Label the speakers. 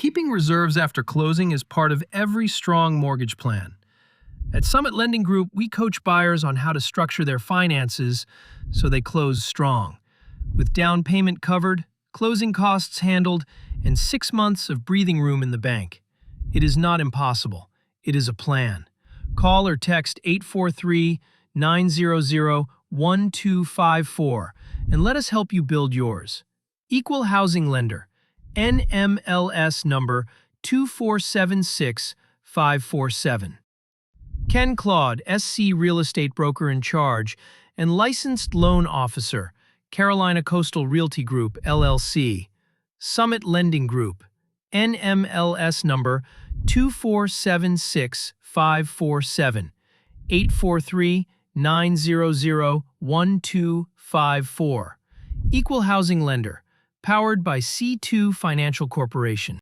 Speaker 1: Keeping reserves after closing is part of every strong mortgage plan. At Summit Lending Group, we coach buyers on how to structure their finances so they close strong. With down payment covered, closing costs handled, and 6 months of breathing room in the bank. It is not impossible. It is a plan. Call or text 843-900-1254 and let us help you build yours. Equal Housing Lender, NMLS number 2476547. Ken Claude, SC Real Estate Broker in Charge and Licensed Loan Officer, Carolina Coastal Realty Group, LLC. Summit Lending Group, NMLS number 2476547, 843-900-1254. Equal Housing Lender, powered by C2 Financial Corporation.